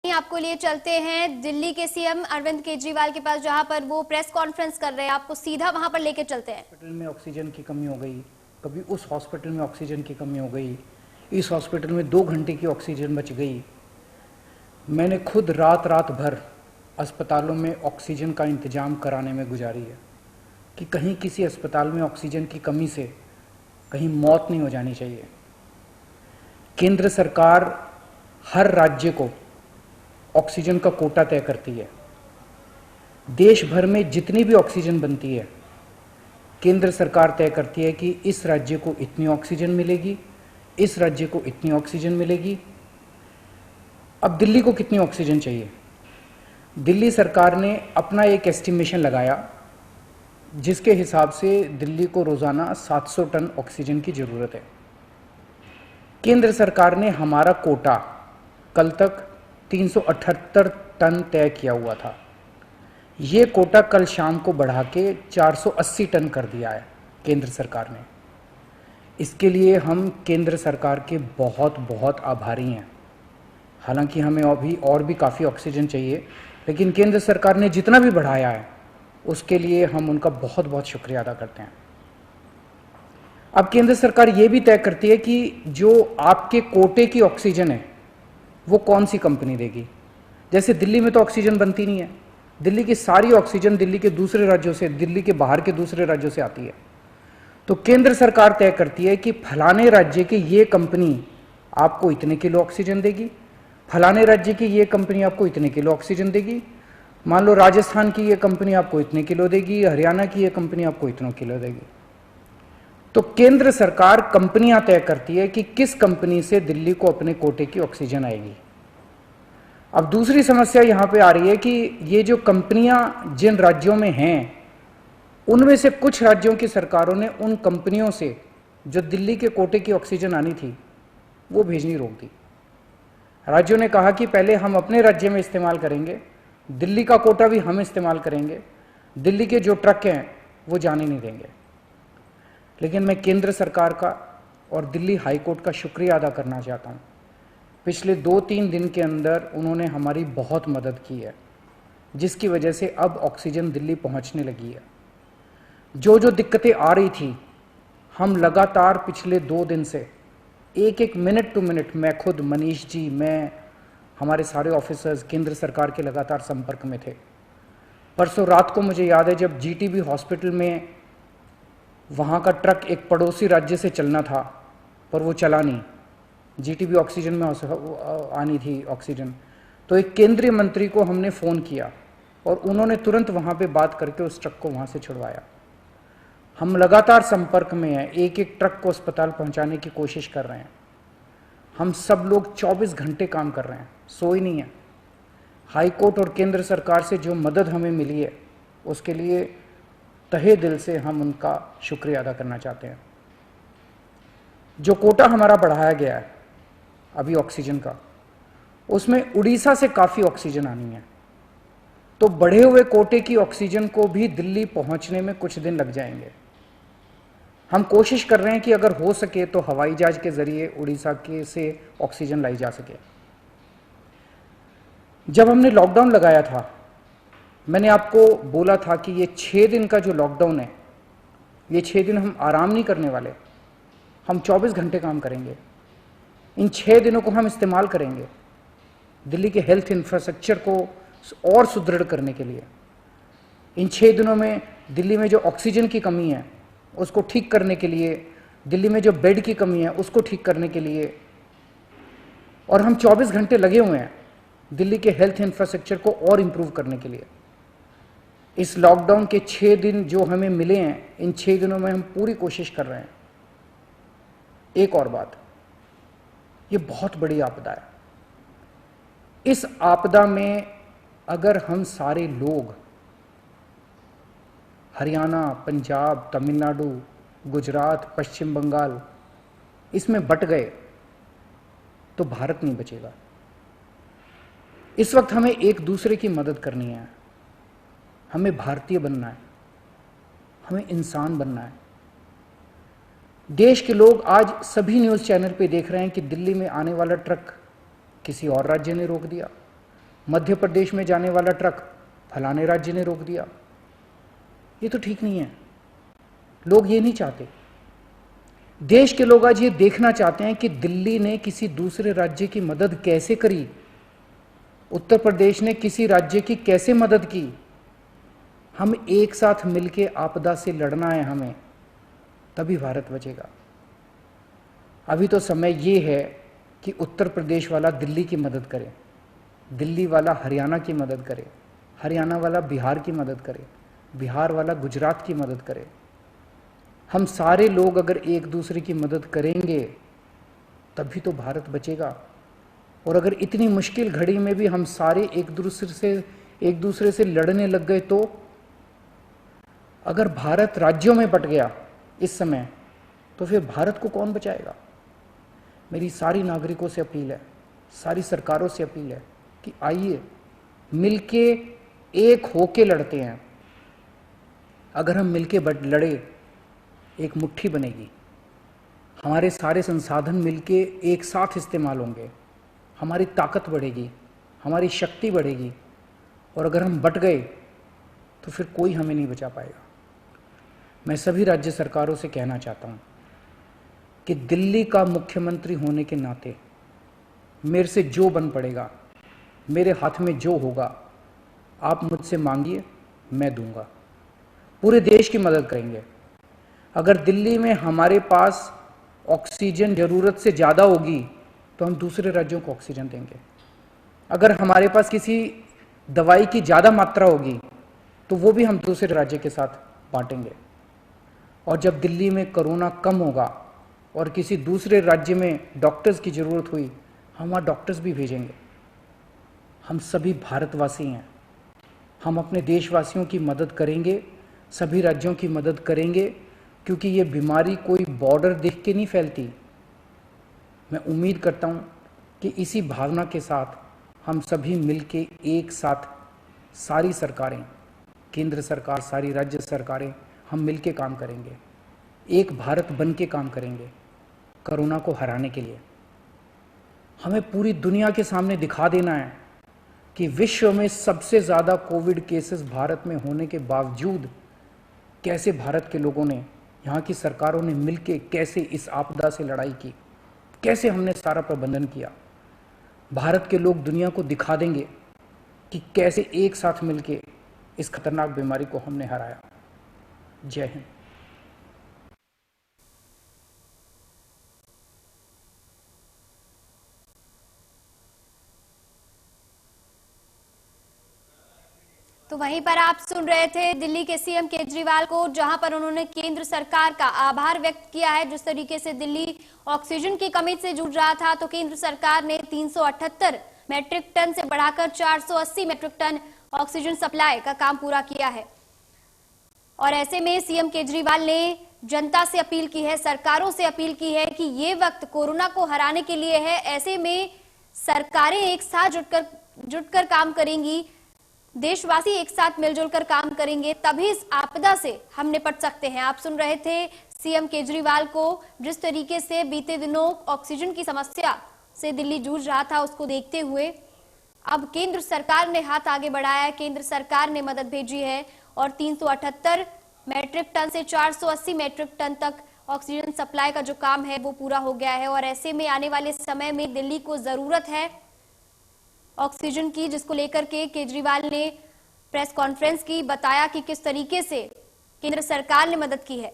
आपको लिए चलते हैं दिल्ली के सीएम अरविंद केजरीवाल के पास, जहां पर वो प्रेस कॉन्फ्रेंस कर रहे हैं। आपको सीधा वहां पर लेके चलते हैं। हॉस्पिटल में ऑक्सीजन की कमी हो गई, कभी उस हॉस्पिटल में ऑक्सीजन की कमी हो गई, इस हॉस्पिटल में 2 घंटे की ऑक्सीजन बच गई। मैंने खुद रात रात भर अस्पतालों में ऑक्सीजन का इंतजाम कराने में गुजारी है कि कहीं किसी अस्पताल में ऑक्सीजन की कमी से कहीं मौत नहीं हो जानी चाहिए। केंद्र सरकार हर राज्य को ऑक्सीजन का कोटा तय करती है। देश भर में जितनी भी ऑक्सीजन बनती है, केंद्र सरकार तय करती है कि इस राज्य को इतनी ऑक्सीजन मिलेगी, इस राज्य को इतनी ऑक्सीजन मिलेगी। अब दिल्ली को कितनी ऑक्सीजन चाहिए? दिल्ली सरकार ने अपना एक एस्टिमेशन लगाया, जिसके हिसाब से दिल्ली को रोजाना 700 टन ऑक्सीजन की जरूरत है। केंद्र सरकार ने हमारा कोटा कल तक 378 टन तय किया हुआ था। ये कोटा कल शाम को बढ़ा के 480 टन कर दिया है केंद्र सरकार ने। इसके लिए हम केंद्र सरकार के बहुत बहुत आभारी हैं। हालांकि हमें अभी और भी काफ़ी ऑक्सीजन चाहिए, लेकिन केंद्र सरकार ने जितना भी बढ़ाया है उसके लिए हम उनका बहुत बहुत शुक्रिया अदा करते हैं। अब केंद्र सरकार ये भी तय करती है कि जो आपके कोटे की ऑक्सीजन है वो कौन सी कंपनी देगी। जैसे दिल्ली में तो ऑक्सीजन बनती नहीं है, दिल्ली की सारी ऑक्सीजन दिल्ली के दूसरे राज्यों से, दिल्ली के बाहर के दूसरे राज्यों से आती है। तो केंद्र सरकार तय करती है कि फलाने राज्य की ये कंपनी आपको इतने किलो ऑक्सीजन देगी, फलाने राज्य की ये कंपनी आपको इतने किलो ऑक्सीजन देगी। मान लो राजस्थान की ये कंपनी आपको इतने किलो देगी, हरियाणा की ये कंपनी आपको इतने किलो देगी। तो केंद्र सरकार कंपनियां तय करती है कि किस कंपनी से दिल्ली को अपने कोटे की ऑक्सीजन आएगी। अब दूसरी समस्या यहां पे आ रही है कि ये जो कंपनियां जिन राज्यों में हैं, उनमें से कुछ राज्यों की सरकारों ने उन कंपनियों से जो दिल्ली के कोटे की ऑक्सीजन आनी थी वो भेजनी रोक दी। राज्यों ने कहा कि पहले हम अपने राज्य में इस्तेमाल करेंगे, दिल्ली का कोटा भी हम इस्तेमाल करेंगे, दिल्ली के जो ट्रक हैं वो जाने नहीं देंगे। लेकिन मैं केंद्र सरकार का और दिल्ली हाई कोर्ट का शुक्रिया अदा करना चाहता हूँ। पिछले 2-3 दिन के अंदर उन्होंने हमारी बहुत मदद की है, जिसकी वजह से अब ऑक्सीजन दिल्ली पहुँचने लगी है। जो जो दिक्कतें आ रही थी, हम लगातार पिछले 2 दिन से एक मिनट टू मिनट, मैं खुद, मनीष जी, मैं, हमारे सारे ऑफिसर्स केंद्र सरकार के लगातार संपर्क में थे। परसों रात को मुझे याद है जब जीटीबी हॉस्पिटल में वहाँ का ट्रक एक पड़ोसी राज्य से चलना था पर वो चला नहीं, जीटीबी ऑक्सीजन में आनी थी ऑक्सीजन, तो एक केंद्रीय मंत्री को हमने फ़ोन किया और उन्होंने तुरंत वहाँ पे बात करके उस ट्रक को वहाँ से छुड़वाया। हम लगातार संपर्क में हैं, एक एक ट्रक को अस्पताल पहुँचाने की कोशिश कर रहे हैं। हम सब लोग 24 घंटे काम कर रहे हैं, सोए नहीं है। हाई कोर्ट और केंद्र सरकार से जो मदद हमें मिली है उसके लिए तहे दिल से हम उनका शुक्रिया अदा करना चाहते हैं। जो कोटा हमारा बढ़ाया गया है अभी ऑक्सीजन का, उसमें उड़ीसा से काफ़ी ऑक्सीजन आनी है, तो बढ़े हुए कोटे की ऑक्सीजन को भी दिल्ली पहुंचने में कुछ दिन लग जाएंगे। हम कोशिश कर रहे हैं कि अगर हो सके तो हवाई जहाज के जरिए उड़ीसा के से ऑक्सीजन लाई जा सके। जब हमने लॉकडाउन लगाया था, मैंने आपको बोला था कि ये 6 दिन का जो लॉकडाउन है, ये 6 दिन हम आराम नहीं करने वाले, हम 24 घंटे काम करेंगे। इन 6 दिनों को हम इस्तेमाल करेंगे दिल्ली के हेल्थ इंफ्रास्ट्रक्चर को और सुदृढ़ करने के लिए। इन 6 दिनों में दिल्ली में जो ऑक्सीजन की कमी है उसको ठीक करने के लिए, दिल्ली में जो बेड की कमी है उसको ठीक करने के लिए, और हम 24 घंटे लगे हुए हैं दिल्ली के हेल्थ इंफ्रास्ट्रक्चर को और इंप्रूव करने के लिए। इस लॉकडाउन के 6 दिन जो हमें मिले हैं, इन 6 दिनों में हम पूरी कोशिश कर रहे हैं। एक और बात, ये बहुत बड़ी आपदा है। इस आपदा में अगर हम सारे लोग हरियाणा, पंजाब, तमिलनाडु, गुजरात, पश्चिम बंगाल इसमें बट गए तो भारत नहीं बचेगा। इस वक्त हमें एक दूसरे की मदद करनी है, हमें भारतीय बनना है, हमें इंसान बनना है। देश के लोग आज सभी न्यूज़ चैनल पे देख रहे हैं कि दिल्ली में आने वाला ट्रक किसी और राज्य ने रोक दिया, मध्य प्रदेश में जाने वाला ट्रक फलाने राज्य ने रोक दिया। ये तो ठीक नहीं है। लोग ये नहीं चाहते। देश के लोग आज ये देखना चाहते हैं कि दिल्ली ने किसी दूसरे राज्य की मदद कैसे करी, उत्तर प्रदेश ने किसी राज्य की कैसे मदद की। हम एक साथ मिलके आपदा से लड़ना है हमें, तभी भारत बचेगा। अभी तो समय ये है कि उत्तर प्रदेश वाला दिल्ली की मदद करे, दिल्ली वाला हरियाणा की मदद करे, हरियाणा वाला बिहार की मदद करे, बिहार वाला गुजरात की मदद करे। हम सारे लोग अगर एक दूसरे की मदद करेंगे तभी तो भारत बचेगा। और अगर इतनी मुश्किल घड़ी में भी हम सारे एक दूसरे से लड़ने लग गए, तो अगर भारत राज्यों में बट गया इस समय, तो फिर भारत को कौन बचाएगा। मेरी सारी नागरिकों से अपील है, सारी सरकारों से अपील है कि आइए मिलके एक होके लड़ते हैं। अगर हम मिलके लड़े, एक मुट्ठी बनेगी, हमारे सारे संसाधन मिलके एक साथ इस्तेमाल होंगे, हमारी ताकत बढ़ेगी, हमारी शक्ति बढ़ेगी। और अगर हम बट गए तो फिर कोई हमें नहीं बचा पाएगा। मैं सभी राज्य सरकारों से कहना चाहता हूं कि दिल्ली का मुख्यमंत्री होने के नाते मेरे से जो बन पड़ेगा, मेरे हाथ में जो होगा, आप मुझसे मांगिए, मैं दूंगा। पूरे देश की मदद करेंगे। अगर दिल्ली में हमारे पास ऑक्सीजन जरूरत से ज़्यादा होगी तो हम दूसरे राज्यों को ऑक्सीजन देंगे। अगर हमारे पास किसी दवाई की ज़्यादा मात्रा होगी तो वो भी हम दूसरे राज्य के साथ बांटेंगे। और जब दिल्ली में कोरोना कम होगा और किसी दूसरे राज्य में डॉक्टर्स की ज़रूरत हुई, हम वहाँ डॉक्टर्स भी भेजेंगे। हम सभी भारतवासी हैं, हम अपने देशवासियों की मदद करेंगे, सभी राज्यों की मदद करेंगे, क्योंकि ये बीमारी कोई बॉर्डर देख के नहीं फैलती। मैं उम्मीद करता हूँ कि इसी भावना के साथ हम सभी मिलके एक साथ, सारी सरकारें, केंद्र सरकार, सारी राज्य सरकारें, हम मिलके काम करेंगे, एक भारत बन के काम करेंगे कोरोना को हराने के लिए। हमें पूरी दुनिया के सामने दिखा देना है कि विश्व में सबसे ज़्यादा कोविड केसेस भारत में होने के बावजूद कैसे भारत के लोगों ने, यहाँ की सरकारों ने मिलके कैसे इस आपदा से लड़ाई की, कैसे हमने सारा प्रबंधन किया। भारत के लोग दुनिया को दिखा देंगे कि कैसे एक साथ मिलके इस खतरनाक बीमारी को हमने हराया। जय हिंद। तो वहीं पर आप सुन रहे थे दिल्ली के सीएम केजरीवाल को, जहां पर उन्होंने केंद्र सरकार का आभार व्यक्त किया है। जिस तरीके से दिल्ली ऑक्सीजन की कमी से जूझ रहा था, तो केंद्र सरकार ने 378 मैट्रिक टन से बढ़ाकर 480 मैट्रिक टन ऑक्सीजन सप्लाई का काम पूरा किया है। और ऐसे में सीएम केजरीवाल ने जनता से अपील की है, सरकारों से अपील की है कि ये वक्त कोरोना को हराने के लिए है। ऐसे में सरकारें एक साथ जुटकर काम करेंगी, देशवासी एक साथ मिलजुल कर काम करेंगे, तभी इस आपदा से हम निपट सकते हैं। आप सुन रहे थे सीएम केजरीवाल को, जिस तरीके से बीते दिनों ऑक्सीजन की समस्या से दिल्ली जूझ रहा था, उसको देखते हुए अब केंद्र सरकार ने हाथ आगे बढ़ाया है, केंद्र सरकार ने मदद भेजी है और 378 मैट्रिक टन से 480 मैट्रिक टन तक ऑक्सीजन सप्लाई का जो काम है वो पूरा हो गया है। और ऐसे में आने वाले समय में दिल्ली को जरूरत है ऑक्सीजन की, जिसको लेकर के केजरीवाल ने प्रेस कॉन्फ्रेंस की, बताया कि किस तरीके से केंद्र सरकार ने मदद की है।